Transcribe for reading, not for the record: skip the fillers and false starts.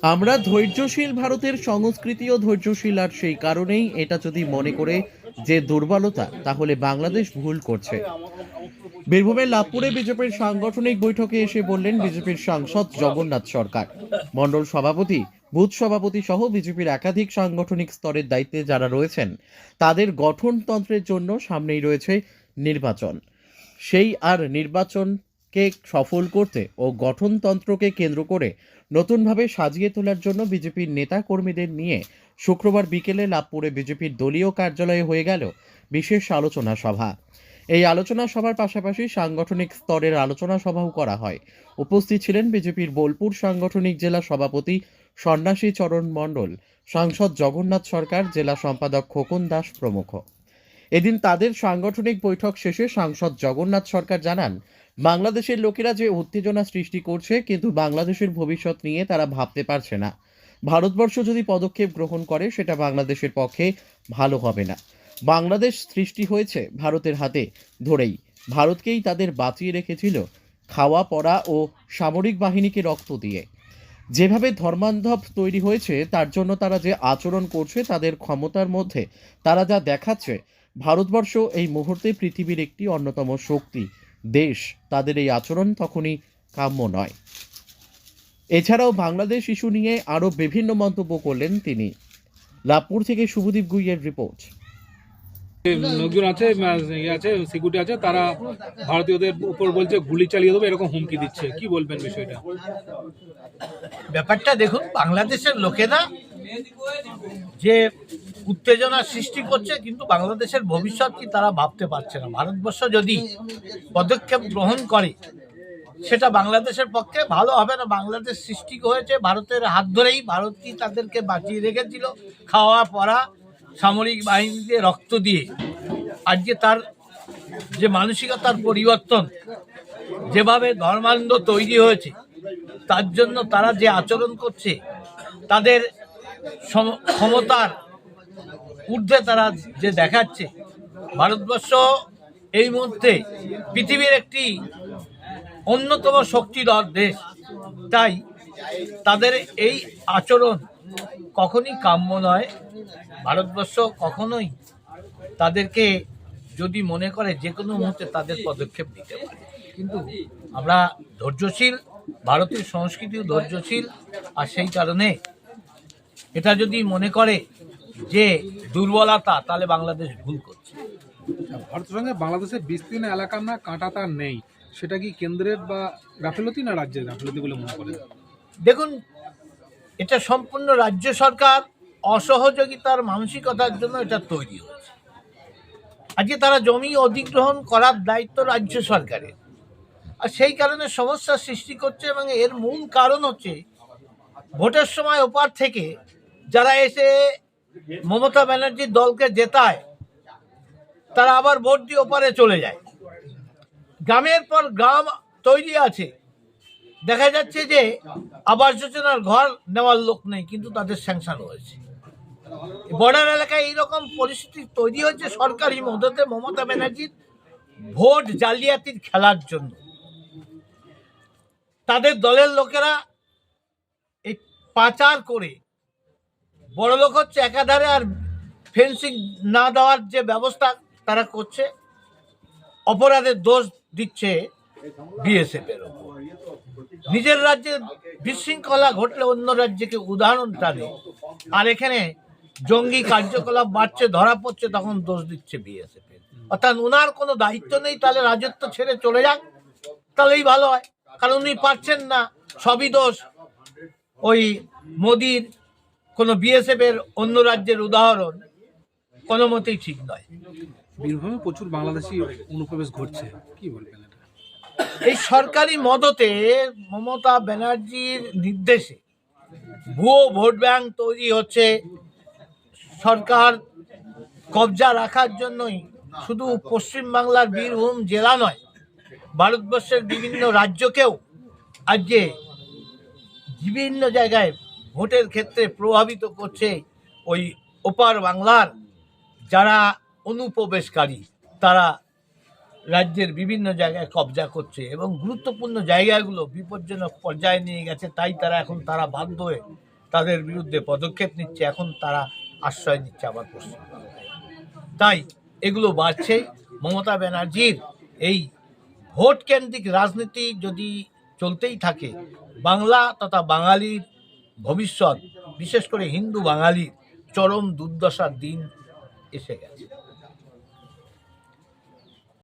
আমরা ধৈর্যশীল ভারতের সংস্কৃতি ও ধৈর্যশীল, আর সেই কারণেই এটা যদি মনে করে যে দুর্বলতা, তাহলে বাংলাদেশ ভুল করছে। বীরভূমের লাভপুরে বিজেপির সাংগঠনিক বৈঠকে এসে বললেন বিজেপির সাংসদ জগন্নাথ সরকার। মণ্ডল সভাপতি, বুথ সভাপতি সহ বিজেপির একাধিক সাংগঠনিক স্তরের দায়িত্বে যারা রয়েছেন, তাদের গঠনতন্ত্রের জন্য সামনেই রয়েছে নির্বাচন। সেই আর নির্বাচনকে সফল করতে ও গঠনতন্ত্রকে কেন্দ্র করে নতুনভাবে সাজিয়ে তোলার জন্য বিজেপির নেতা কর্মীদের নিয়ে শুক্রবার বিকেলে লাভপুরে বিজেপির দলীয় কার্যালয়ে হয়ে গেল বিশেষ আলোচনা সভা। এই আলোচনা সভার পাশাপাশি সাংগঠনিক স্তরের আলোচনা সভাও করা হয়। উপস্থিত ছিলেন বিজেপির বোলপুর সাংগঠনিক জেলা সভাপতি সন্ন্যাসী চরণ মণ্ডল, সাংসদ জগন্নাথ সরকার, জেলা সম্পাদক খোকন দাস প্রমুখ। এদিন তাদের সাংগঠনিক বৈঠক শেষে সাংসদ জগন্নাথ সরকার জানান, বাংলাদেশের লোকেরা যে উত্তেজনা সৃষ্টি করছে, কিন্তু বাংলাদেশের ভবিষ্যৎ নিয়ে তারা ভাবতে পারছে না। ভারতবর্ষ যদি পদক্ষেপ গ্রহণ করে, সেটা বাংলাদেশের পক্ষে ভালো হবে না। বাংলাদেশ সৃষ্টি হয়েছে ভারতের হাতে ধরেই। ভারতকেই তাদের বাঁচিয়ে রেখেছিল খাওয়া পড়া ও সামরিক বাহিনীকে রক্ত দিয়ে। যেভাবে ধর্মান্ধব তৈরি হয়েছে, তার জন্য তারা যে আচরণ করছে, তাদের ক্ষমতার মধ্যে তারা যা দেখাচ্ছে, ভারতবর্ষ এই মুহূর্তে পৃথিবীর একটি অন্যতম শক্তি দেশ, তাদের এই আচরণ তখনই কাম্য নয়। এছাড়াও বাংলাদেশ ইস্যু নিয়ে আরও বিভিন্ন মন্তব্য করলেন তিনি। লাভপুর থেকে শুভদীপ গুইয়ের রিপোর্ট। লোকজন আছে, আছে সিকিউরিটি আছে, তারা ভারতীয়দের উপর বলছে গুলি চালিয়ে দেবে, এরকম হুমকি দিচ্ছে। কি বলবেন বিষয়টা? ব্যাপারটা দেখুন, বাংলাদেশের লোকেরা যে উত্তেজনা সৃষ্টি করছে, কিন্তু বাংলাদেশের ভবিষ্যৎ কি তারা ভাবতে পারছে না। ভারতবর্ষ যদি পদক্ষেপ গ্রহণ করে, সেটা বাংলাদেশের পক্ষে ভালো হবে না। বাংলাদেশ সৃষ্টি হয়েছে ভারতের হাত ধরেই। ভারত কি তাদেরকে বাঁচিয়ে রেখেছিল খাওয়া পড়া সামরিক বাহিনী দিয়ে, রক্ত দিয়ে। আজকে তার যে মানসিকতার পরিবর্তন, যেভাবে ধর্মান্ধ তৈরি হয়েছে, তার জন্য তারা যে আচরণ করছে, তাদের ক্ষমতার ঊর্ধ্বে তারা যে দেখাচ্ছে, ভারতবর্ষ এই মুহূর্তে পৃথিবীর একটি অন্যতম শক্তিধর দেশ। তাই তাদের এই আচরণ কখনই কাম্য নয়। ভারতবর্ষ কখনোই তাদেরকে যদি মনে করে, যে কোনো মুহূর্তে তাদের পদক্ষেপ নিতে পারে। কিন্তু আমরা ধৈর্যশীল, ভারতীয় সংস্কৃতিও ধৈর্যশীল, আর সেই কারণে এটা যদি মনে করে যে দুর্বলতা, তাহলে বাংলাদেশ ভুল করছে। ভারতের সঙ্গে বাংলাদেশের বিস্তীর্ণ এলাকার না কাঁটাতার নেই, সেটা কি কেন্দ্রের বা গাফিলতি না রাজ্যের গাফিলতি বলে মনে করেন? দেখুন, এটা সম্পূর্ণ রাজ্য সরকার অসহযোগিতার মানসিকতার জন্য এটা তৈরি হয়েছে। আজকে তারা জমি অধিগ্রহণ করার দায়িত্ব রাজ্য সরকারের, আর সেই কারণে সমস্যার সৃষ্টি করছে। এবং এর মূল কারণ হচ্ছে, ভোটের সময় ওপার থেকে যারা এসে মমতা ব্যানার্জির দলকে জেতায়, তারা আবার ভোট দিয়ে ওপারে চলে যায়। গ্রামের পর গ্রাম তৈরি আছে, দেখা যাচ্ছে যে আবাস যোজনার ঘর নেওয়ার লোক নেই, কিন্তু তাদের স্যাংশন হয়েছে। বর্ডার এলাকায় এইরকম পরিস্থিতি তৈরি হয়েছে সরকারি মদতে, মমতা ব্যানার্জির ভোট জালিয়াতির খেলার জন্য। তাদের দলের লোকেরা এই পাচার করে বড় লোক হচ্ছে একাধারে, আর ফেন্সিং না দেওয়ার যে ব্যবস্থা তারা করছে, অপরাধের দোষ দিচ্ছে বিএসএফ এর ওপর। নিজের রাজ্যে বিশৃঙ্খলা ঘটলে অন্য রাজ্যকে উদাহরণ টানে, আর এখানে জঙ্গি কার্যকলাপ বাড়ছে, ধরা পড়ছে, তখন দোষ দিচ্ছে বিএসএফ এর। অর্থাৎ ওনার কোনো দায়িত্ব নেই, তাহলে রাজত্ব ছেড়ে চলে যাক, তাহলেই ভালো হয়। কারণ উনি পারছেন না, সবই দোষ ওই মোদির। কোনো বিএসএফ এর অন্য রাজ্যের উদাহরণ কোনো মতেই ঠিক নয়। বীরভূমে প্রচুর বাংলাদেশি অনুপ্রবেশ ঘটছে, কি বলবেন এটা? এই সরকারি মদতে, মমতা ব্যানার্জির নির্দেশে ভুয়ো ভোট ব্যাংক তৈরি হচ্ছে। সরকার কবজা রাখার জন্যই শুধু পশ্চিমবাংলার বীরভূম জেলা নয়, ভারতবর্ষের বিভিন্ন রাজ্যকেও আজকে বিভিন্ন জায়গায় ভোটের ক্ষেত্রে প্রভাবিত করছে। ওই ওপার বাংলার যারা অনুপ্রবেশকারী, তারা রাজ্যের বিভিন্ন জায়গায় কবজা করছে এবং গুরুত্বপূর্ণ জায়গাগুলো বিপজ্জনক পর্যায়ে নিয়ে গেছে। তাই তারা বাধ্য হয়ে তাদের বিরুদ্ধে পদক্ষেপ নিচ্ছে, এখন তারা আশ্রয় নিচ্ছে আবার পশ্চিমবাংলায়। তাই এগুলো বাড়ছে। মমতা ব্যানার্জির এই ভোট কেন্দ্রিক রাজনীতি যদি চলতেই থাকে, বাংলা তথা বাঙালির ভবিষ্যৎ, বিশেষ করে হিন্দু বাঙালির চরম দুর্দশার দিন এসে গেছে।